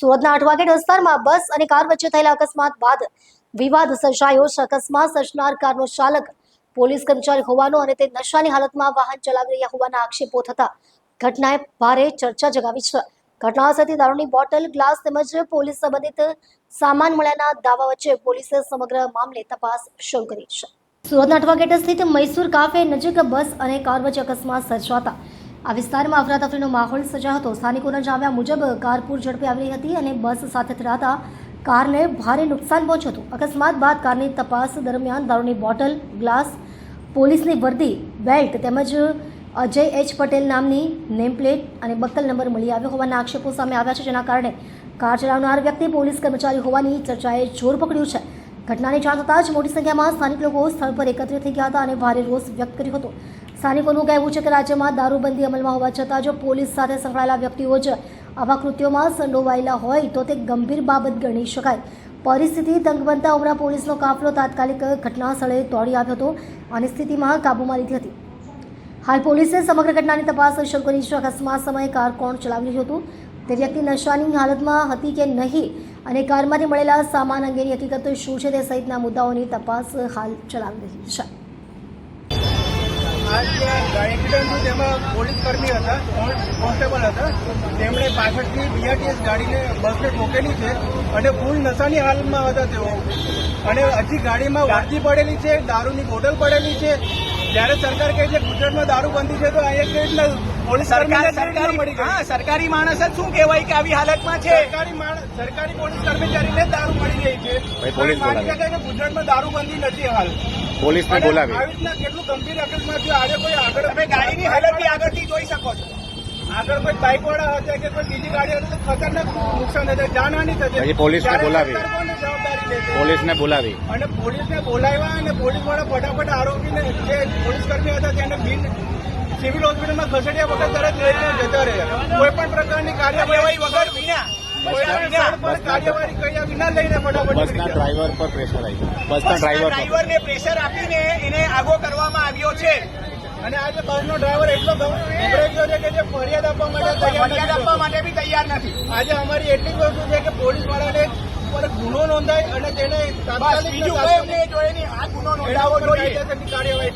સુરતના અઠવાગેટ વિસ્તારમાં બસ અને કાર વચ્ચે થયેલા અકસ્માત બાદ વિવાદ સર્જાયો છે. અકસ્માત સર્જનાર કારનો ચાલક પોલીસ કર્મચારી હોવાનો અને તે નશાની હાલતમાં વાહન ચલાવી રહ્યા હોવાના આક્ષેપો થતા ઘટનાએ ભારે ચર્ચા જગાવી છે. ઘટના સાથે દારૂની બોટલ, ગ્લાસ તેમજ પોલીસ સંબંધિત સામાન મળ્યાના દાવા વચ્ચે પોલીસે સમગ્ર મામલે તપાસ શરૂ કરી છે. સુરતના અઠવાગેટ સ્થિત મૈસૂર કાફે નજીક બસ અને કાર વચ્ચે અકસ્માત સર્જાતા આ વિસ્તારમાં અફરાતફરીનો માહોલ સર્જાયો હતો. સ્થાનિકોના જણાવ્યા મુજબ કાર પૂર ઝડપે આવી રહી હતી અને બસ સાથે અથડાતા કારને ભારે નુકસાન પહોંચ્યું હતું. અકસ્માત બાદ કારની તપાસ દરમિયાન દારૂની બોટલ, ગ્લાસ, પોલીસની વર્દી, બેલ્ટ તેમજ અજય એચ પટેલ નામની નેમ પ્લેટ અને બક્કલ નંબર મળી આવ્યો હોવાના આક્ષેપો સામે આવ્યા છે, જેના કારણે કાર ચલાવનાર વ્યક્તિ પોલીસ કર્મચારી હોવાની ચર્ચાએ જોર પકડ્યું છે. ઘટનાની જાણ થતાં જ મોટી સંખ્યામાં સ્થાનિક લોકો સ્થળ પર એકત્રિત થઈ ગયા હતા અને ભારે રોષ વ્યક્ત કર્યો હતો. સ્થાનિકોનું કહેવું છે કે રાજ્યમાં દારૂબંધી અમલમાં હોવા છતાં જો પોલીસ સાથે સંકળાયેલા વ્યક્તિઓ જ આવા કૃત્યોમાં સંડોવાયેલા હોય તો તે ગંભીર બાબત ગણી શકાય. પરિસ્થિતિ તંગ બનતા ઉમરા પોલીસનો કાફલો તાત્કાલિક ઘટના સ્થળે દોડી આવ્યો હતો અને સ્થિતિમાં કાબૂમાં લીધી હતી. હાલ પોલીસે સમગ્ર ઘટનાની તપાસ શરૂ કરી છે. અકસ્માત સમયે કાર કોણ ચલાવી રહ્યું હતું, તે વ્યક્તિ નશાની હાલતમાં હતી કે નહીં અને કારમાંથી મળેલા સામાન અંગેની હકીકત શું છે તે સહિતના મુદ્દાઓની તપાસ હાલ ચલાવી રહી છે. આ જે એક્સિડન્ટ થયું તેમાં પોલીસ કર્મી હતા, કોન્સ્ટેબલ હતા, તેમણે પાછળથી બીઆરટીએસ ગાડીને બસને ઠોકેલી છે અને ફૂલ નશાની હાલતમાં હતા તેઓ. અને હજી ગાડીમાં વર્દી પડેલી છે, દારૂની બોટલ પડેલી છે. જ્યારે સરકાર કહે છે ગુજરાતમાં દારૂબંધી છે તો અહીંયા કેવી રીતના પોલીસ સરકારી માણસ જ શું કહેવાય કે આવી હાલતમાં છે? સરકારી પોલીસ કર્મચારીને દારૂ મળી રહી છે. માની શકાય કે ગુજરાતમાં દારૂબંધી નથી હાલ. પોલીસને બોલાવી આવી રીતના કેટલું ગંભીર અકસ્માત થયો. આજે કોઈ આગળ તમે ગાડીની હાલત આગળથી જોઈ શકો છો. આગળ કોઈ બાઇક વાળા હતા કે કોઈ બીજી ગાડી હતી તો ખતરનાક નુકસાન થશે, જાનહાની થશે. પોલીસને બોલાવી જવાબદારી લેશે. પોલીસને બોલાવી અને પોલીસને બોલાવ્યા અને પોલીસ વાળા ફટાફટ આરોપીને જે પોલીસ કર્મી હતા તેને બિન સિવિલ હોસ્પિટલમાં ખસેડ્યા વગર તરત લઈને જતા રહ્યા. કોઈ પણ પ્રકારની કાર્યવાહી વગર કાર્યવાહી કર્યા વિના લઈને ફટાફટ બસના ડ્રાઈવર પર પ્રેશર આવ્યું. બસના ડ્રાઈવરને પ્રેશર આપીને એને આગો કરવામાં આવ્યો છે. અને આજે બસનો ડ્રાઈવર એટલો ગભરાઈ ગયો છે કે જે ફરિયાદ આપવા માટે બી તૈયાર નથી. આજે અમારી એટલી વસ્તુ છે કે પોલીસ વાળાને પર ગુનો નોંધાય અને તેને તાત્કાલિક બીજું કોઈ જોઈએ નહીં, આ ગુનો નોંધાવવો જોઈએ. કાર્યવાહી